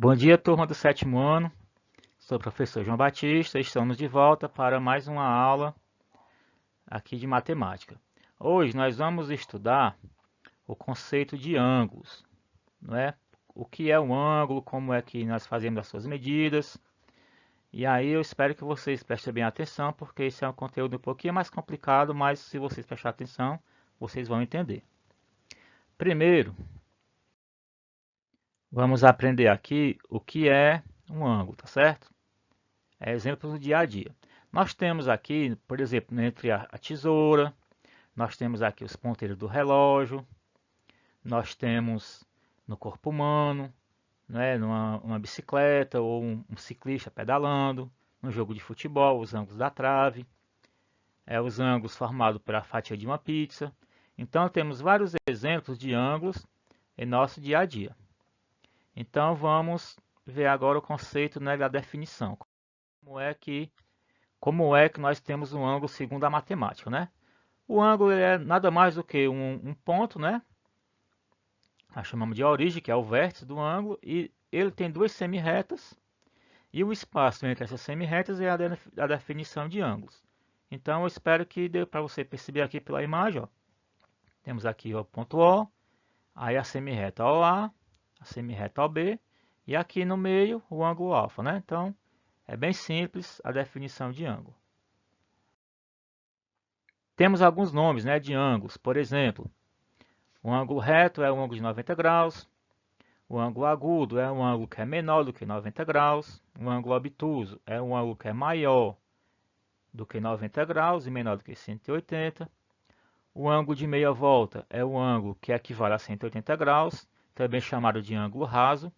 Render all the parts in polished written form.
Bom dia, turma do sétimo ano. Sou o professor João Batista e estamos de volta para mais uma aula aqui de matemática. Hoje nós vamos estudar o conceito de ângulos, não é? O que é um ângulo, como é que nós fazemos as suas medidas. E aí eu espero que vocês prestem bem atenção, porque esse é um conteúdo um pouquinho mais complicado, mas se vocês prestarem atenção, vocês vão entender. Primeiro, vamos aprender aqui o que é um ângulo, tá certo? Exemplos do dia a dia. Nós temos aqui, por exemplo, entre a tesoura, nós temos aqui os ponteiros do relógio, nós temos no corpo humano, né, numa bicicleta ou um ciclista pedalando, no jogo de futebol, os ângulos da trave, os ângulos formados pela fatia de uma pizza. Então temos vários exemplos de ângulos em nosso dia a dia. Então vamos ver agora o conceito, né, da definição. Como é que nós temos um ângulo segundo a matemática, né? O ângulo é nada mais do que um ponto, né? Nós chamamos de origem, que é o vértice do ângulo, e ele tem duas semirretas, e o espaço entre essas semirretas é a definição de ângulos. Então, eu espero que dê para você perceber aqui pela imagem, ó. Temos aqui o ponto O, aí a semirreta OA, a semirreta OB, e aqui no meio o ângulo alfa, né? Então, é bem simples a definição de ângulo. Temos alguns nomes, né, de ângulos, por exemplo, o ângulo reto é um ângulo de 90 graus, o ângulo agudo é um ângulo que é menor do que 90 graus, o ângulo obtuso é um ângulo que é maior do que 90 graus e menor do que 180, o ângulo de meia volta é um ângulo que equivale a 180 graus, também chamado de ângulo raso,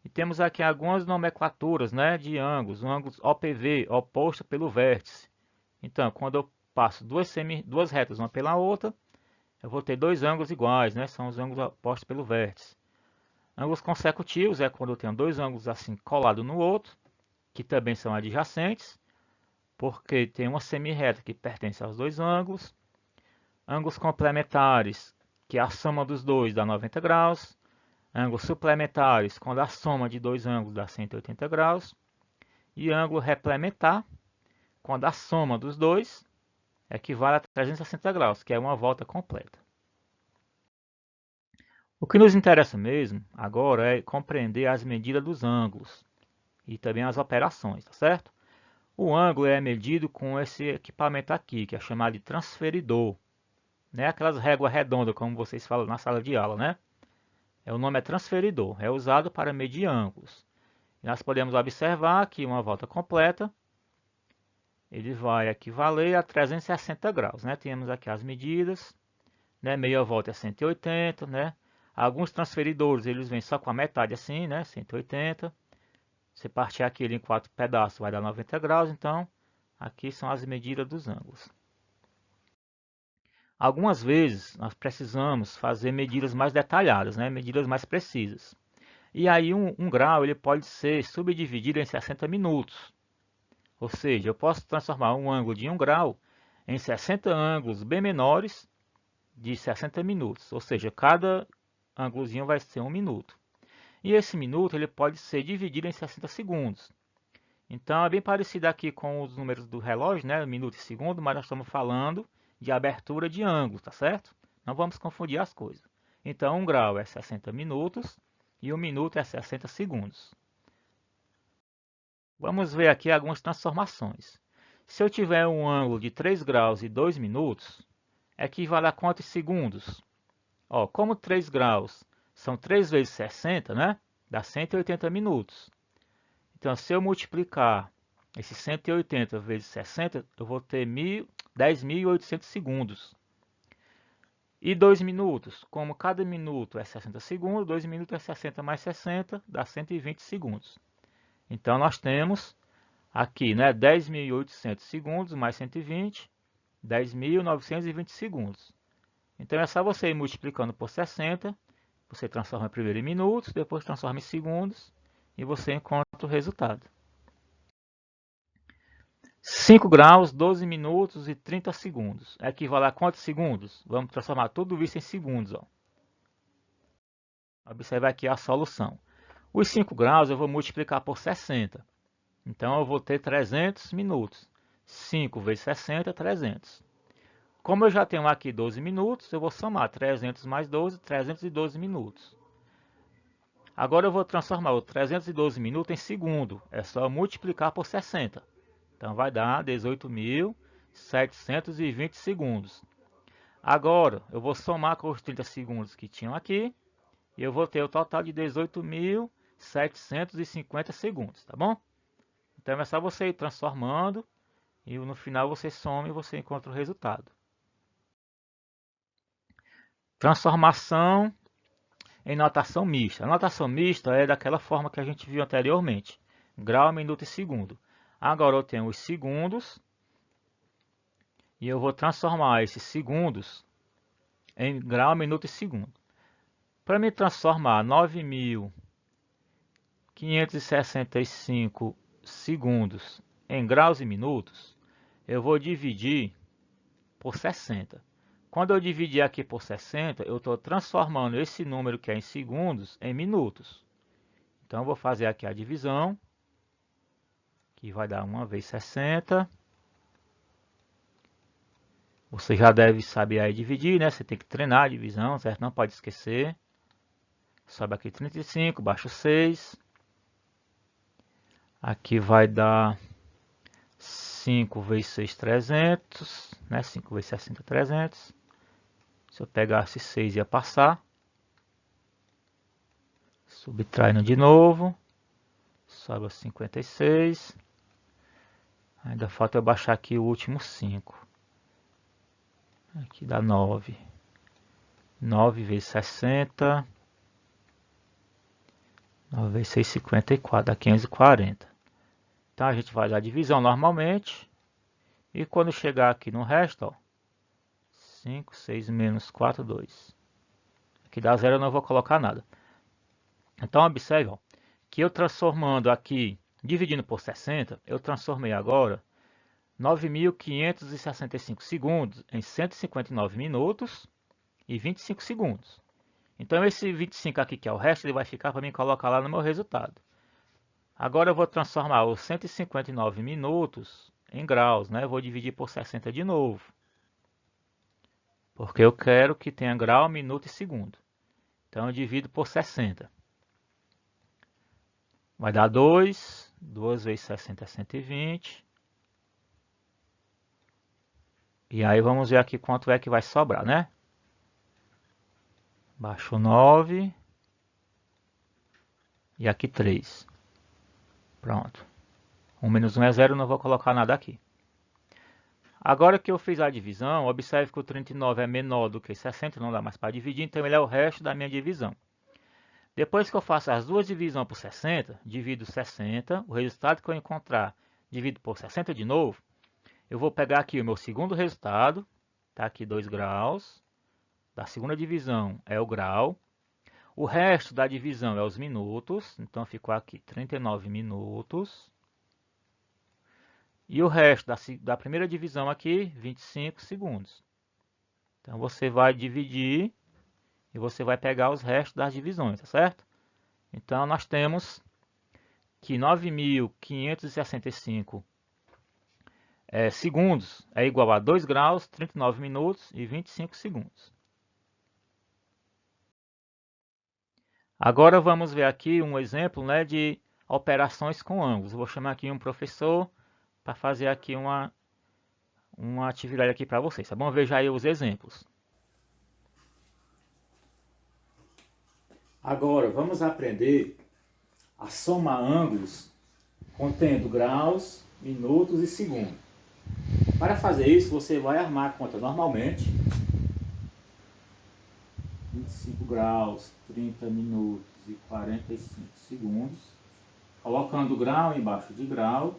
e temos aqui algumas nomenclaturas, né, de ângulos, o ângulo OPV, oposto pelo vértice. Então, quando eu passo duas retas uma pela outra, eu vou ter dois ângulos iguais, né? São os ângulos opostos pelo vértice. Ângulos consecutivos é quando eu tenho dois ângulos assim colados no outro, que também são adjacentes, porque tem uma semirreta que pertence aos dois ângulos. Ângulos complementares, que a soma dos dois dá 90 graus. Ângulos suplementares, quando a soma de dois ângulos dá 180 graus. E ângulo replementar, quando a soma dos dois equivale a 360 graus, que é uma volta completa. O que nos interessa mesmo agora é compreender as medidas dos ângulos e também as operações, tá certo? O ângulo é medido com esse equipamento aqui, que é chamado de transferidor, né? Aquelas réguas redondas, como vocês falam na sala de aula, né? O nome é transferidor, é usado para medir ângulos. E nós podemos observar que uma volta completa, ele vai equivaler a 360 graus, né? Temos aqui as medidas, né? Meia volta é 180, né? Alguns transferidores, eles vêm só com a metade assim, né? 180. Se partir aquilo em 4 pedaços, vai dar 90 graus. Então, aqui são as medidas dos ângulos. Algumas vezes, nós precisamos fazer medidas mais detalhadas, né? Medidas mais precisas. E aí, um grau ele pode ser subdividido em 60 minutos. Ou seja, eu posso transformar um ângulo de 1 grau em 60 ângulos bem menores de 60 minutos. Ou seja, cada ângulozinho vai ser 1 minuto. E esse minuto ele pode ser dividido em 60 segundos. Então é bem parecido aqui com os números do relógio, né? Minuto e segundo, mas nós estamos falando de abertura de ângulo, tá certo? Não vamos confundir as coisas. Então 1 grau é 60 minutos e 1 minuto é 60 segundos. Vamos ver aqui algumas transformações. Se eu tiver um ângulo de 3 graus e 2 minutos, equivale a quantos segundos? Ó, como 3 graus são 3 vezes 60, né? Dá 180 minutos. Então, se eu multiplicar esse 180 vezes 60, eu vou ter 10.800 segundos. E 2 minutos, como cada minuto é 60 segundos, 2 minutos é 60 mais 60, dá 120 segundos. Então, nós temos aqui, né, 10.800 segundos mais 120, 10.920 segundos. Então, é só você ir multiplicando por 60, você transforma primeiro em minutos, depois transforma em segundos, e você encontra o resultado. 5 graus, 12 minutos e 30 segundos. Equivale a quantos segundos? Vamos transformar tudo isso em segundos. Ó. Observe aqui a solução. Os 5 graus eu vou multiplicar por 60. Então eu vou ter 300 minutos. 5 vezes 60, 300. Como eu já tenho aqui 12 minutos, eu vou somar 300 mais 12, 312 minutos. Agora eu vou transformar o 312 minutos em segundo. É só multiplicar por 60. Então vai dar 18.720 segundos. Agora eu vou somar com os 30 segundos que tinham aqui. E eu vou ter o total de 18.750 segundos, tá bom? Então é só você ir transformando. E no final você soma e você encontra o resultado. Transformação em notação mista. A notação mista é daquela forma que a gente viu anteriormente. Grau, minuto e segundo. Agora eu tenho os segundos. E eu vou transformar esses segundos em grau, minuto e segundo. Para me transformar 9.565 segundos em graus e minutos, eu vou dividir por 60. Quando eu dividir aqui por 60, eu estou transformando esse número que é em segundos em minutos. Então, eu vou fazer aqui a divisão, que vai dar 1 vezes 60. Você já deve saber aí dividir, né? Você tem que treinar a divisão, certo? Não pode esquecer. Sobe aqui 35, baixa 6. Aqui vai dar 5 vezes 6, 300, né? 5 vezes 60, 300. Se eu pegasse 6, ia passar. Subtraindo de novo. Sobe a 56. Ainda falta eu baixar aqui o último 5. Aqui dá 9. 9 vezes 60. 9 vezes 6, 54. Dá 540. Então a gente vai dar a divisão normalmente. E quando chegar aqui no resto, ó, 5, 6 menos 4, 2. Aqui dá 0, eu não vou colocar nada. Então observe, ó, que eu transformando aqui, dividindo por 60, eu transformei agora 9.565 segundos em 159 minutos e 25 segundos. Então esse 25 aqui, que é o resto, ele vai ficar para mim colocar lá no meu resultado. Agora eu vou transformar os 159 minutos em graus, né? Eu vou dividir por 60 de novo. Porque eu quero que tenha grau, minuto e segundo. Então eu divido por 60. Vai dar 2. 2 vezes 60 é 120. E aí vamos ver aqui quanto é que vai sobrar, né? Baixo 9. E aqui 3. Pronto. 1 menos 1 é 0, não vou colocar nada aqui. Agora que eu fiz a divisão, observe que o 39 é menor do que 60, não dá mais para dividir, então ele é o resto da minha divisão. Depois que eu faço as duas divisões por 60, divido 60, o resultado que eu encontrar, divido por 60 de novo, eu vou pegar aqui o meu segundo resultado, está aqui 2 graus, da segunda divisão é o grau, o resto da divisão é os minutos, então ficou aqui 39 minutos, e o resto da primeira divisão aqui, 25 segundos. Então você vai dividir e você vai pegar os restos das divisões, tá certo? Então nós temos que 9.565 segundos é igual a 2 graus, 39 minutos e 25 segundos. Agora vamos ver aqui um exemplo, né, de operações com ângulos. Eu vou chamar aqui um professor para fazer aqui uma atividade aqui para vocês, tá bom? Veja aí os exemplos. Agora vamos aprender a somar ângulos contendo graus, minutos e segundos. Para fazer isso, você vai armar a conta normalmente. 25 graus, 30 minutos e 45 segundos. Colocando grau embaixo de grau,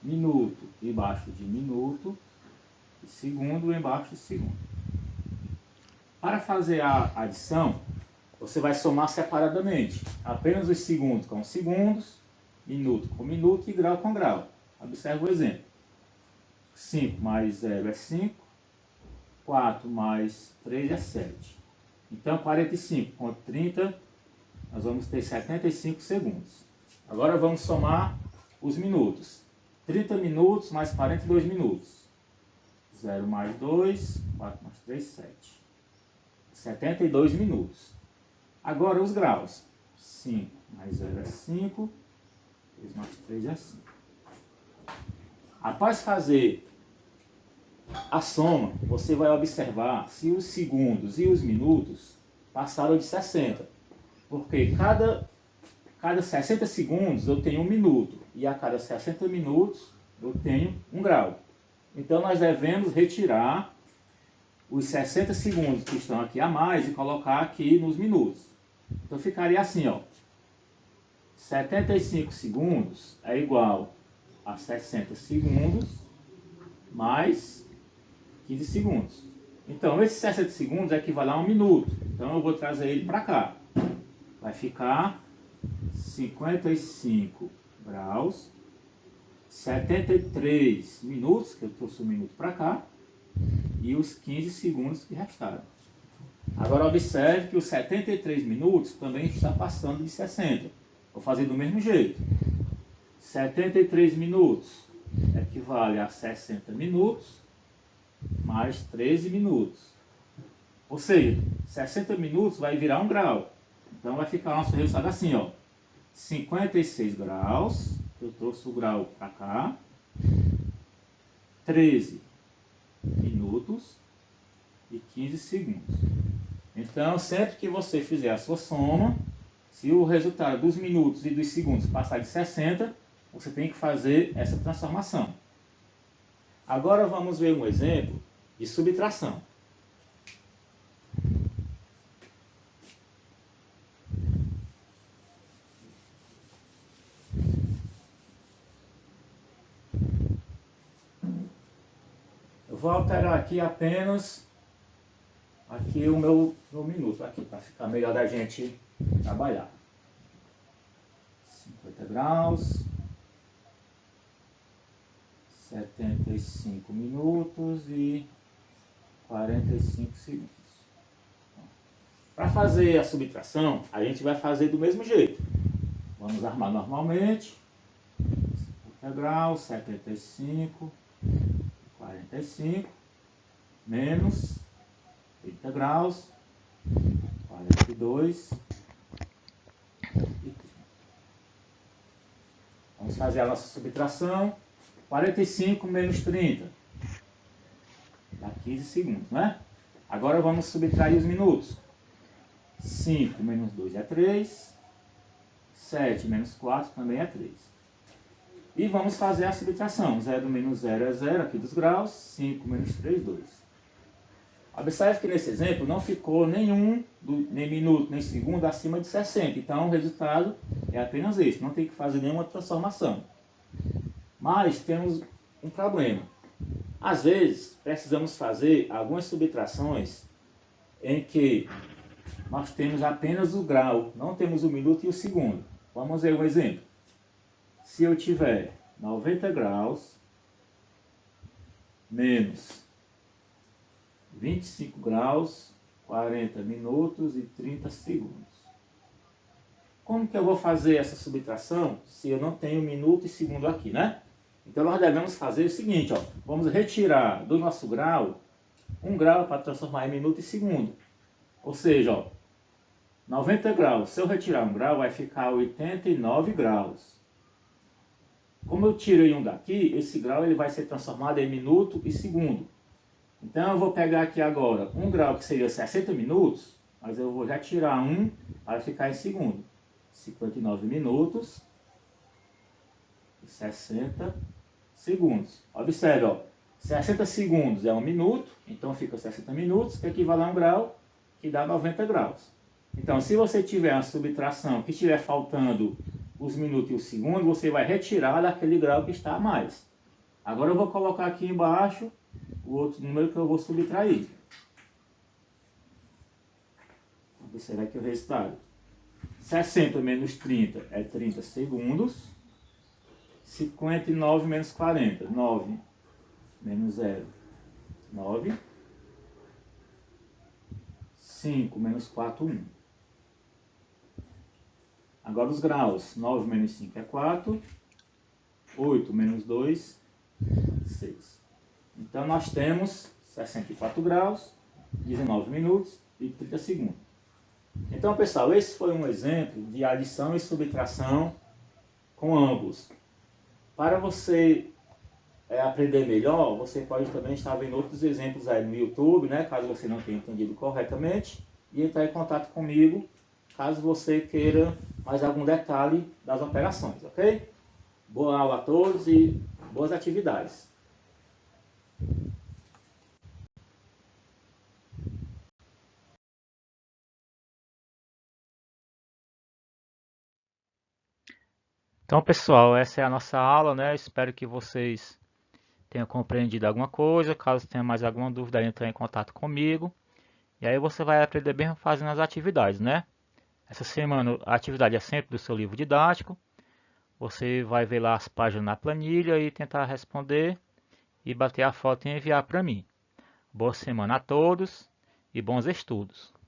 minuto embaixo de minuto e segundo embaixo de segundo. Para fazer a adição, você vai somar separadamente. Apenas os segundos com segundos, minuto com minuto e grau com grau. Observe o exemplo. 5 mais 0 é 5, 4 mais 3 é 7. Então 45 com 30 nós vamos ter 75 segundos. Agora vamos somar os minutos. 30 minutos mais 42 minutos. 0 mais 2, 4 mais 3, 7. 72 minutos. Agora os graus. 5 mais 0 é 5. 3 mais 3 é 5. Após fazer a soma, você vai observar se os segundos e os minutos passaram de 60. Porque cada 60 segundos eu tenho 1 minuto. E a cada 60 minutos eu tenho 1 grau. Então nós devemos retirar os 60 segundos que estão aqui a mais e colocar aqui nos minutos. Então ficaria assim, ó. 75 segundos é igual a 60 segundos mais 15 segundos. Então esses 60 segundos equivale a 1 minuto. Então eu vou trazer ele para cá. Vai ficar 55 graus, 73 minutos, que eu trouxe um minuto para cá, e os 15 segundos que restaram. Agora observe que os 73 minutos também está passando de 60. Vou fazer do mesmo jeito. 73 minutos equivale a 60 minutos mais 13 minutos. Ou seja, 60 minutos vai virar 1 grau. Então vai ficar nosso resultado assim, ó. 56 graus, eu trouxe o grau para cá. 13 minutos e 15 segundos. Então, sempre que você fizer a sua soma, se o resultado dos minutos e dos segundos passar de 60, você tem que fazer essa transformação. Agora vamos ver um exemplo de subtração. Eu vou alterar aqui apenas aqui o meu minuto, aqui para ficar melhor da gente trabalhar. 50 graus, 75 minutos e 45 segundos. Para fazer a subtração, a gente vai fazer do mesmo jeito. Vamos armar normalmente. 50 graus, 75, 45, menos 30 graus, 42 e 30. Vamos fazer a nossa subtração. 45 menos 30. Dá 15 segundos, né? Agora vamos subtrair os minutos. 5 menos 2 é 3. 7 menos 4 também é 3. E vamos fazer a subtração. 0 menos 0 é 0 aqui dos graus. 5 menos 3, 2. Observe que nesse exemplo não ficou nem minuto, nem segundo acima de 60. Então o resultado é apenas esse. Não tem que fazer nenhuma transformação. Mas temos um problema. Às vezes precisamos fazer algumas subtrações em que nós temos apenas o grau, não temos o minuto e o segundo. Vamos ver um exemplo. Se eu tiver 90 graus menos 25 graus, 40 minutos e 30 segundos. Como que eu vou fazer essa subtração se eu não tenho minuto e segundo aqui, né? Então nós devemos fazer o seguinte, ó. Vamos retirar do nosso grau 1 grau para transformar em minuto e segundo. Ou seja, ó, 90 graus, se eu retirar 1 grau, vai ficar 89 graus. Como eu tirei um daqui, esse grau ele vai ser transformado em minuto e segundo. Então eu vou pegar aqui agora 1 grau que seria 60 minutos, mas eu vou já tirar 1 para ficar em segundo. 59 minutos e 60 segundos. Observe, ó, 60 segundos é 1 minuto, então fica 60 minutos, que equivale a 1 grau, que dá 90 graus. Então, se você tiver uma subtração que estiver faltando os minutos e o segundo, você vai retirar daquele grau que está a mais. Agora eu vou colocar aqui embaixo o outro número que eu vou subtrair. Observe aqui o resultado. 60 menos 30 é 30 segundos. 59 menos 40, 9 menos 0, 9. 5 menos 4, 1. Agora os graus. 9 menos 5 é 4. 8 menos 2, 6. Então nós temos 64 graus, 19 minutos e 30 segundos. Então, pessoal, esse foi um exemplo de adição e subtração com ângulos. Para você aprender melhor, você pode também estar vendo outros exemplos aí no YouTube, né, caso você não tenha entendido corretamente, e entrar em contato comigo, caso você queira mais algum detalhe das operações, ok? Boa aula a todos e boas atividades. Então, pessoal, essa é a nossa aula, né? Espero que vocês tenham compreendido alguma coisa. Caso tenha mais alguma dúvida, entre em contato comigo. E aí você vai aprender bem fazendo as atividades, né? Essa semana a atividade é sempre do seu livro didático. Você vai ver lá as páginas na planilha e tentar responder e bater a foto e enviar para mim. Boa semana a todos e bons estudos.